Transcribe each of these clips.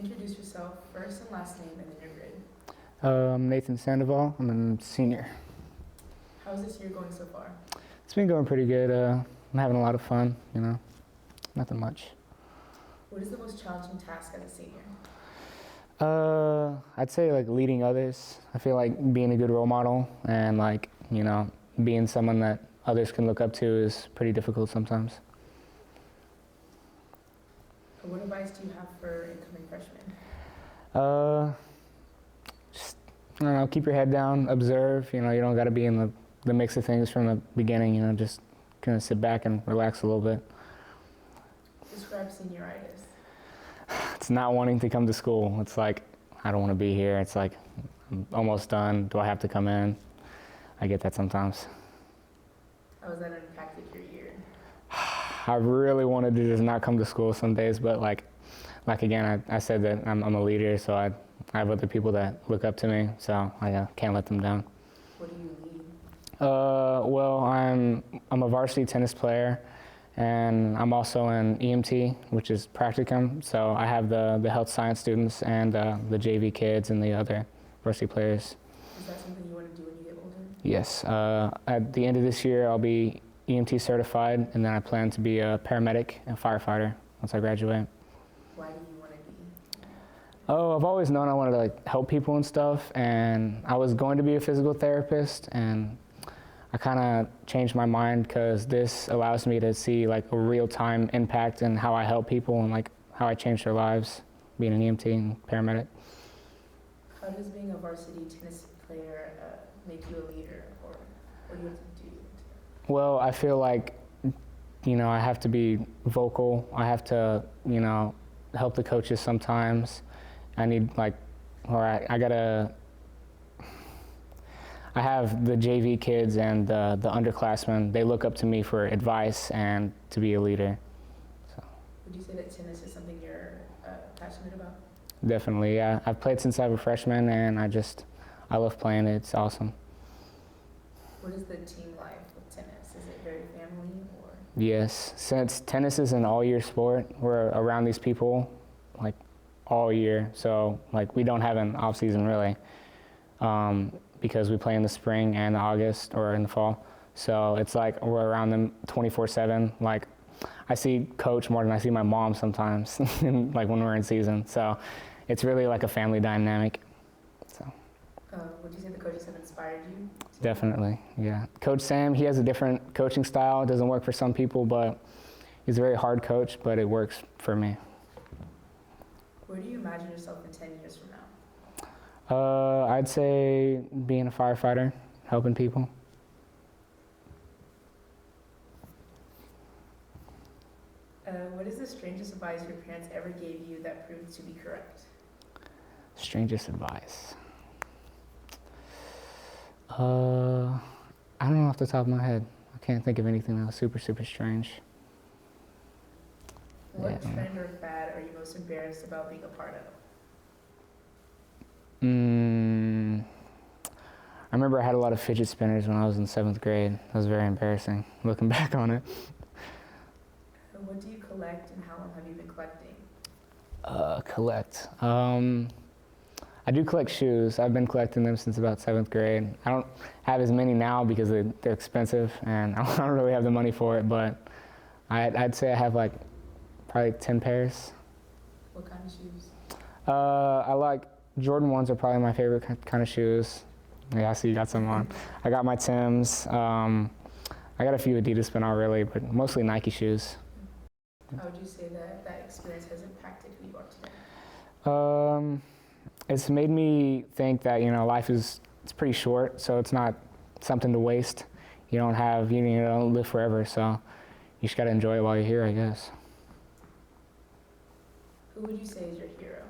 Introduce yourself, first and last name, and then your grade. Nathan Sandoval. I'm a senior. How's this year going so far? It's been going pretty good. I'm having a lot of fun, nothing much. What is the most challenging task as a senior? I'd say like leading others. I feel like being a good role model and being someone that others can look up to is pretty difficult sometimes. What advice do you have for incoming freshmen? Just, I don't know, keep your head down, observe. You don't got to be in the mix of things from the beginning. Just kind of sit back and relax a little bit. Describe senioritis. It's not wanting to come to school. It's like, I don't want to be here. It's like, I'm almost done. Do I have to come in? I get that sometimes. How has that impacted your year? I really wanted to just not come to school some days, but like again, I said that I'm a leader, so I have other people that look up to me, so I can't let them down. What do you lead? Well, I'm a varsity tennis player, and I'm also an EMT, which is practicum. So I have the health science students and the JV kids and the other varsity players. Is that something you want to do when you get older? Yes. At the end of this year, I'll be EMT certified, and then I plan to be a paramedic and firefighter once I graduate. Why do you want to be? Oh, I've always known I wanted to help people and stuff, and I was going to be a physical therapist, and I kind of changed my mind because this allows me to see a real-time impact in how I help people and how I change their lives, being an EMT and paramedic. How does being a varsity tennis player make you a leader, or what do you have to do? Well, I feel like, I have to be vocal. I have to, help the coaches sometimes. I need I have the JV kids and the underclassmen. They look up to me for advice and to be a leader. So. Would you say that tennis is something you're passionate about? Definitely, yeah. I've played since I was a freshman, and I love playing it. It's awesome. What is the team life with tennis? Is it very family or? Yes, since tennis is an all-year sport, we're around these people all year. So we don't have an off season really, because we play in the spring and August or in the fall. So it's we're around them 24/7. I see coach more than I see my mom sometimes, when we're in season. So it's really a family dynamic. So. Would you say the coaches have inspired you? Definitely, yeah. Coach Sam, he has a different coaching style. It doesn't work for some people, but he's a very hard coach, but it works for me. Where do you imagine yourself in 10 years from now? I'd say being a firefighter, helping people. What is the strangest advice your parents ever gave you that proved to be correct? Strangest advice. I don't know off the top of my head. I can't think of anything that was super, super strange. What trend or fad are you most embarrassed about being a part of? I remember I had a lot of fidget spinners when I was in 7th grade. That was very embarrassing, looking back on it. What do you collect, and how long have you been collecting? Collect. I do collect shoes. I've been collecting them since about 7th grade. I don't have as many now because they're expensive, and I don't really have the money for it, but I'd say I have probably 10 pairs. What kind of shoes? I like Jordan 1s are probably my favorite kind of shoes. Yeah, I see you got some on. I got my Timbs. I got a few Adidas, but not really, but mostly Nike shoes. How would you say that experience has impacted who you are today? It's made me think that, life it's pretty short, so it's not something to waste. You don't live forever, so you just gotta enjoy it while you're here, I guess. Who would you say is your hero?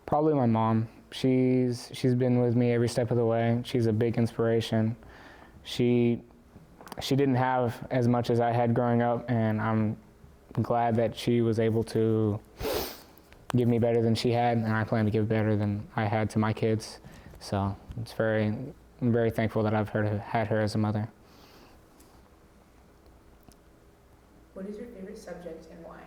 Probably my mom. She's been with me every step of the way. She's a big inspiration. She didn't have as much as I had growing up, and I'm glad that she was able to give me better than she had, and I plan to give better than I had to my kids. So I'm very thankful that I've had her as a mother. What is your favorite subject and why?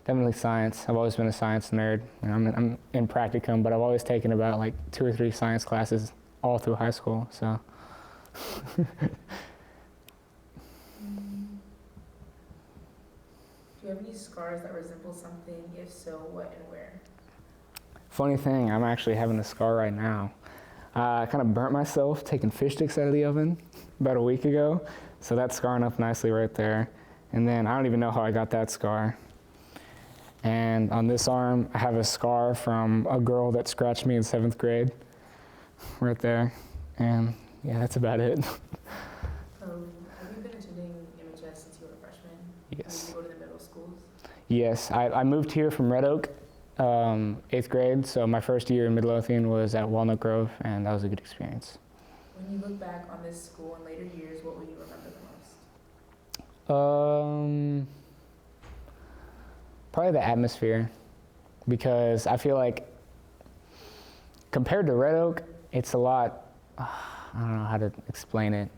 Definitely science. I've always been a science nerd. You know, I'm in practicum, but I've always taken about like 2 or 3 science classes all through high school. So. Do you have any scars that resemble something? If so, what and where? Funny thing, I'm actually having a scar right now. I kind of burnt myself taking fish sticks out of the oven about a week ago. So that's scarring up nicely right there. And then I don't even know how I got that scar. And on this arm, I have a scar from a girl that scratched me in 7th grade, right there. And yeah, that's about it. Have you been attending MHS since you were a freshman? Yes. Did you go to the middle schools? Yes, I moved here from Red Oak, 8th grade. So my first year in Midlothian was at Walnut Grove, and that was a good experience. When you look back on this school in later years, what will you remember the most? Probably the atmosphere, because I feel like compared to Red Oak, it's a lot, I don't know how to explain it.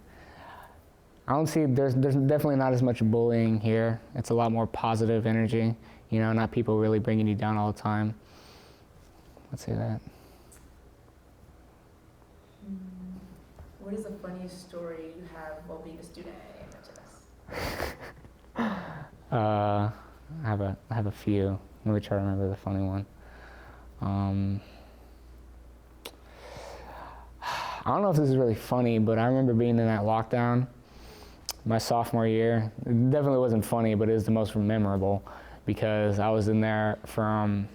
I don't see, there's definitely not as much bullying here. It's a lot more positive energy, you know, not people really bringing you down all the time. Let's say that. What is the funniest story you have while being a student at MHS? I have a few. Let me try to remember the funny one. I don't know if this is really funny, but I remember being in that lockdown my sophomore year. It definitely wasn't funny, but it was the most memorable because I was in there from,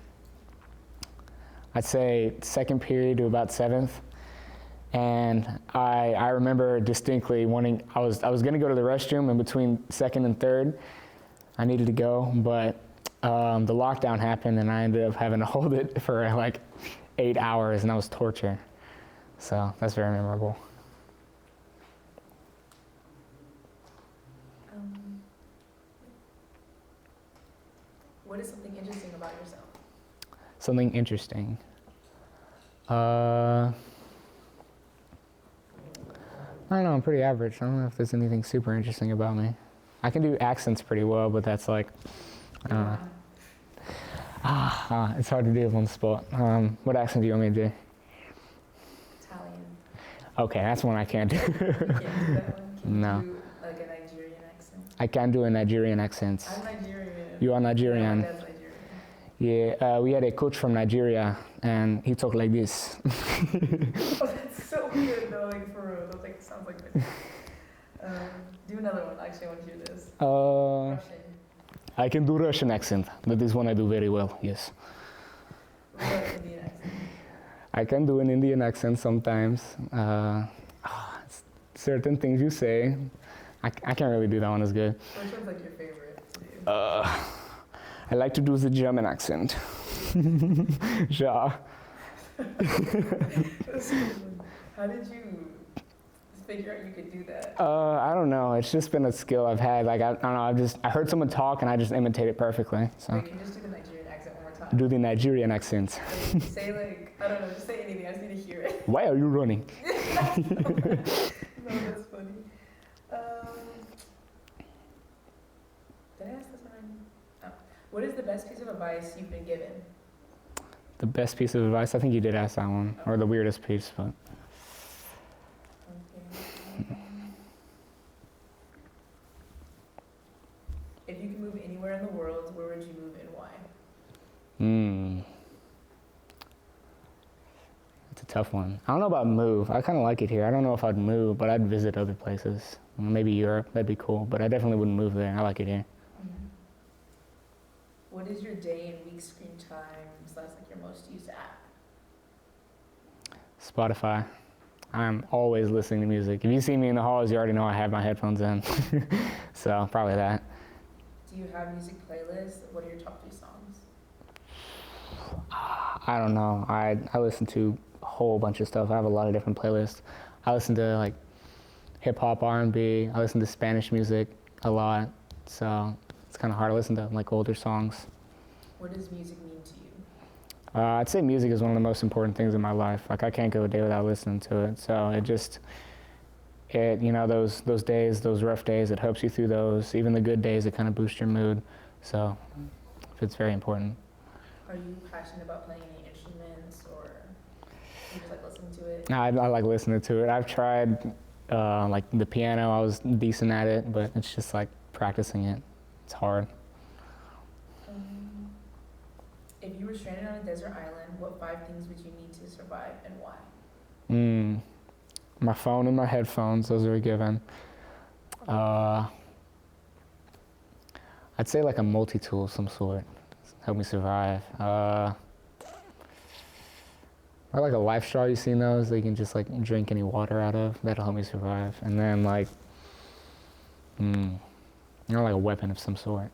I'd say, 2nd period to about 7th. And I remember distinctly wanting, I was going to go to the restroom in between 2nd and 3rd. I needed to go, but the lockdown happened and I ended up having to hold it for like 8 hours, and that was torture. So that's very memorable. What is something interesting about yourself? Something interesting. I don't know, I'm pretty average. I don't know if there's anything super interesting about me. I can do accents pretty well, but that's like, I don't know. It's hard to do on the spot. What accent do you want me to do? Italian. Okay, that's one I can't do. You can't do that one? Can No. you do like a Nigerian accent? I can do a Nigerian accent. I'm Nigerian. You are Yeah, Nigerian. my dad's Nigerian. Yeah, we had a coach from Nigeria, and he talked like this. Oh, that's so weird though, like for real. That like sounds like this. Do another one. Actually, I want to hear this. Russian. I can do Russian accent. That is one I do very well, yes. What about Indian accent? I can do an Indian accent sometimes. Certain things you say, I can't really do that one as good. Which one's like your favorite to do? I like to do the German accent. Ja. How did you figure out you could do that? I don't know. It's just been a skill I've had. Like I don't know. I heard someone talk and I just imitate it perfectly. So. Wait, can you just do the Nigerian accent one more time? Do the Nigerian accent. Like, say like, I don't know, just say anything. I just need to hear it. Why are you running? No, that's funny. Did I ask this one? Oh. What is the best piece of advice you've been given? The best piece of advice? I think you did ask that one, or the weirdest piece, but. Okay. If you could move anywhere in the world, where would you move and why? That's a tough one. I don't know about move. I kind of like it here. I don't know if I'd move, but I'd visit other places. Maybe Europe, that'd be cool, but I definitely wouldn't move there. I like it here. What is your day and week screen time / like your most used app? Spotify. I'm always listening to music. If you see me in the halls, you already know I have my headphones in. So probably that. Do you have music playlists? What are your top 3 songs? I don't know. I listen to a whole bunch of stuff. I have a lot of different playlists. I listen to like hip hop, R&B. I listen to Spanish music a lot. So it's kind of hard to listen to like older songs. What does music mean to you? I'd say music is one of the most important things in my life. Like I can't go a day without listening to it. So you know, those days, those rough days, it helps you through those. Even the good days, it kind of boosts your mood. So I it's very important. Are you passionate about playing any instruments, or you just like listening to it? I like listening to it. I've tried like the piano. I was decent at it, but it's just like practicing it. It's hard. If you were stranded on a desert island, what 5 things would you need to survive and why? My phone and my headphones, those are a given. I'd say like a multi-tool of some sort, help me survive. Or like a life straw, you seen those? That you can just like drink any water out of, that'll help me survive. And then like, like a weapon of some sort.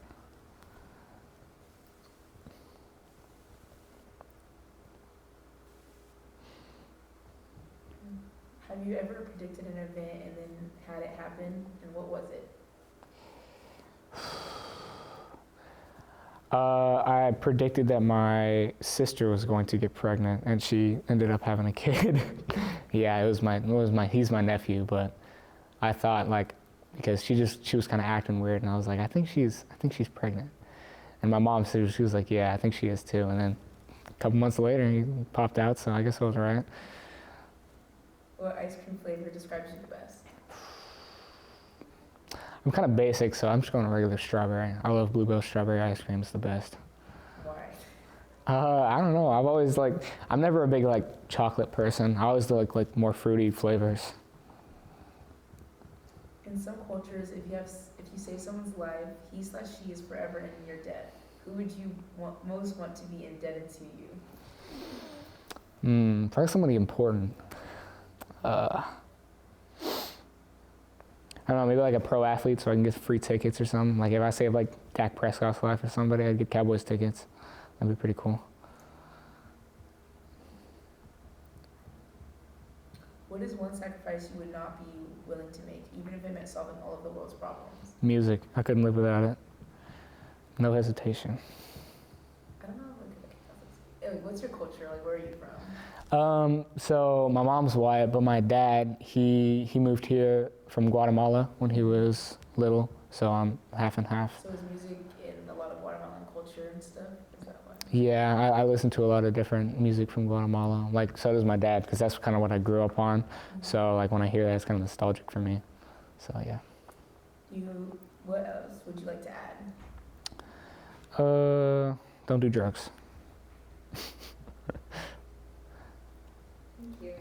Have you ever predicted an event and then had it happen, and what was it? I predicted that my sister was going to get pregnant, and she ended up having a kid. Yeah, he's my nephew, but I thought like, because she was kind of acting weird, and I was like, I think she's pregnant. And my mom said, she was like, yeah, I think she is too. And then a couple months later, he popped out, so I guess I was right. What ice cream flavor describes you the best? I'm kind of basic, so I'm just going to regular strawberry. I love Bluebell strawberry ice cream. It's the best. Why? I don't know. I'm never a big like chocolate person. I always like more fruity flavors. In some cultures, if you save someone's life, he/she is forever in your debt. Who would you most want to be indebted to you? Probably somebody important. I don't know, maybe like a pro athlete so I can get free tickets or something. Like if I save like Dak Prescott's life or somebody, I'd get Cowboys tickets. That'd be pretty cool. What is one sacrifice you would not be willing to make, even if it meant solving all of the world's problems? Music. I couldn't live without it. No hesitation. I don't know, like what's your culture? Like, where are you from? So my mom's white, but my dad, he moved here from Guatemala when he was little, so I'm half and half. So is music in a lot of Guatemalan culture and stuff? Is that why? Yeah, I listen to a lot of different music from Guatemala. Like, so does my dad, because that's kind of what I grew up on. Mm-hmm. So like when I hear that, it's kind of nostalgic for me. So yeah. What else would you like to add? Don't do drugs. Thank you.